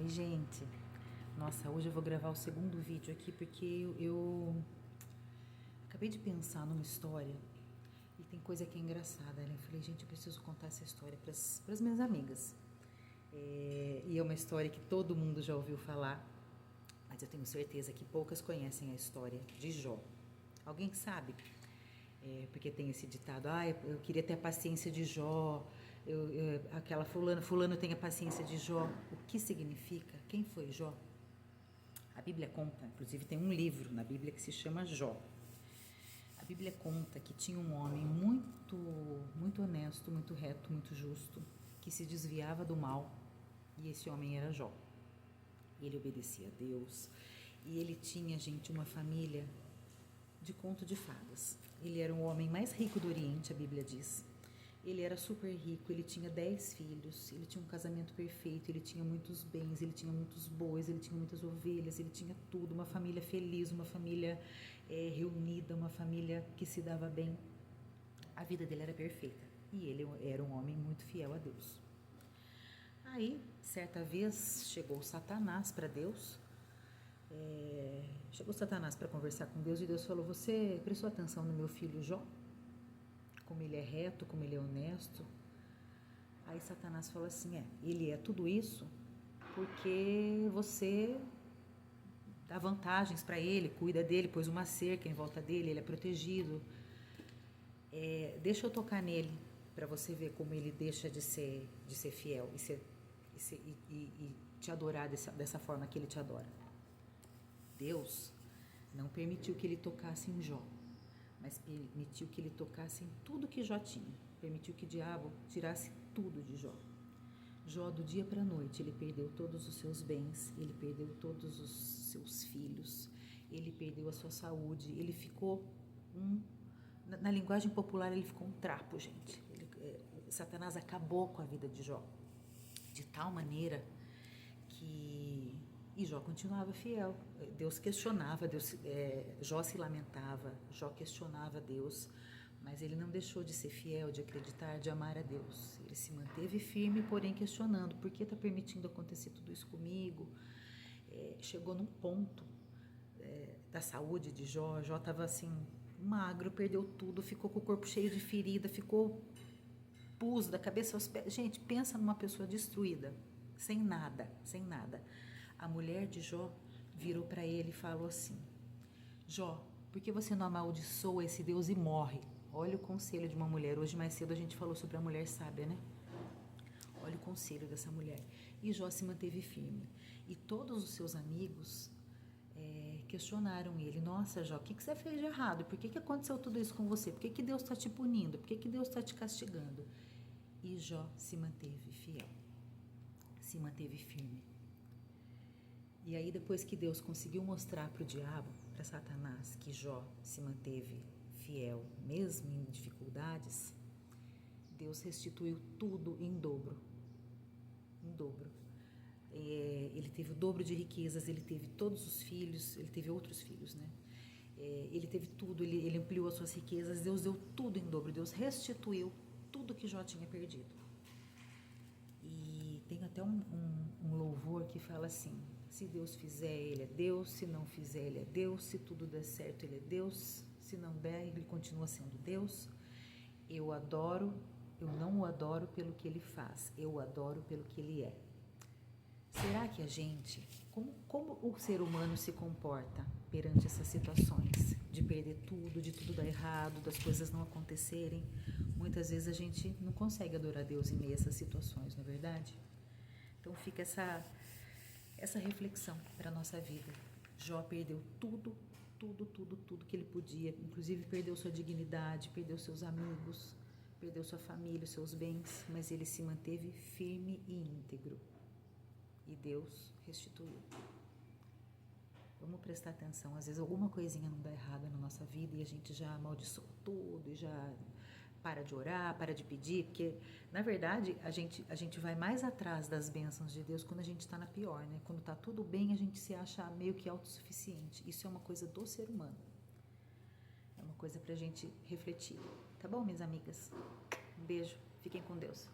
Oi, gente. Nossa, hoje eu vou gravar o segundo vídeo aqui porque eu acabei de pensar numa história e tem coisa que é engraçada, né? Eu falei, gente, eu preciso contar essa história para as minhas amigas. E é uma história que todo mundo já ouviu falar, mas eu tenho certeza que poucas conhecem a história de Jó. Alguém sabe? Porque tem esse ditado, eu queria ter a paciência de Jó, aquela fulano tem a paciência de Jó. O que significa? Quem foi Jó? A Bíblia conta, inclusive tem um livro na Bíblia que se chama Jó. A Bíblia conta que tinha um homem muito honesto, muito reto, muito justo, que se desviava do mal, e esse homem era Jó. Ele obedecia a Deus, e ele tinha, gente, uma família de conto de fadas. Ele era o homem mais rico do Oriente, a Bíblia diz. Ele era super rico, ele tinha 10 filhos, ele tinha um casamento perfeito, ele tinha muitos bens, ele tinha muitos bois, ele tinha muitas ovelhas, ele tinha tudo, uma família feliz, uma família reunida, uma família que se dava bem. A vida dele era perfeita e ele era um homem muito fiel a Deus. Aí, certa vez, chegou Satanás para Deus. Chegou Satanás para conversar com Deus e Deus falou: você prestou atenção no meu filho Jó? Como ele é reto, como ele é honesto. Aí Satanás falou assim, ele é tudo isso porque você dá vantagens para ele, cuida dele, pôs uma cerca em volta dele, ele é protegido. Deixa eu tocar nele para você ver como ele deixa de ser fiel e te adorar dessa forma que ele te adora. Deus não permitiu que ele tocasse em Jó, mas permitiu que ele tocasse em tudo que Jó tinha. Permitiu que o diabo tirasse tudo de Jó. Jó, do dia para a noite, ele perdeu todos os seus bens, ele perdeu todos os seus filhos, ele perdeu a sua saúde, ele ficou na linguagem popular, ele ficou um trapo, gente. Satanás acabou com a vida de Jó, de tal maneira que... E Jó continuava fiel. Deus questionava, Jó se lamentava, Jó questionava Deus, mas ele não deixou de ser fiel, de acreditar, de amar a Deus. Ele se manteve firme, porém questionando: por que está permitindo acontecer tudo isso comigo? Chegou num ponto da saúde de Jó. Jó estava assim, magro, perdeu tudo, ficou com o corpo cheio de ferida, ficou pus da cabeça aos pés. Gente, pensa numa pessoa destruída, sem nada, sem nada. A mulher de Jó virou para ele e falou assim: Jó, por que você não amaldiçoa esse Deus e morre? Olha o conselho de uma mulher. Hoje mais cedo a gente falou sobre a mulher sábia, né? Olha o conselho dessa mulher. E Jó se manteve firme. E todos os seus amigos questionaram ele: nossa, Jó, o que você fez de errado? Por que aconteceu tudo isso com você? Por que Deus está te punindo? Por que Deus está te castigando? E Jó se manteve fiel, se manteve firme. E aí, depois que Deus conseguiu mostrar para o diabo, para Satanás, que Jó se manteve fiel, mesmo em dificuldades, Deus restituiu tudo em dobro. Em dobro. Ele teve o dobro de riquezas, ele teve todos os filhos, ele teve outros filhos, né? Ele teve tudo, ele ampliou as suas riquezas, Deus deu tudo em dobro, Deus restituiu tudo que Jó tinha perdido. E tem até um louvor que fala assim: se Deus fizer, ele é Deus, se não fizer, ele é Deus, se tudo der certo, ele é Deus, se não der, ele continua sendo Deus. Eu não o adoro pelo que ele faz, eu o adoro pelo que ele é. Será que a gente, como o ser humano se comporta perante essas situações de perder tudo, de tudo dar errado, das coisas não acontecerem? Muitas vezes a gente não consegue adorar Deus em meio a essas situações, não é verdade? Então fica essa reflexão para a nossa vida. Jó perdeu tudo que ele podia, inclusive perdeu sua dignidade, perdeu seus amigos, perdeu sua família, seus bens, mas ele se manteve firme e íntegro. E Deus restituiu. Vamos prestar atenção. Às vezes alguma coisinha não dá errado na nossa vida e a gente já amaldiçoa tudo e já para de orar, para de pedir, porque na verdade a gente vai mais atrás das bênçãos de Deus quando a gente está na pior, né? Quando está tudo bem, a gente se acha meio que autossuficiente. Isso é uma coisa do ser humano. É uma coisa para a gente refletir. Tá bom, minhas amigas? Um beijo. Fiquem com Deus.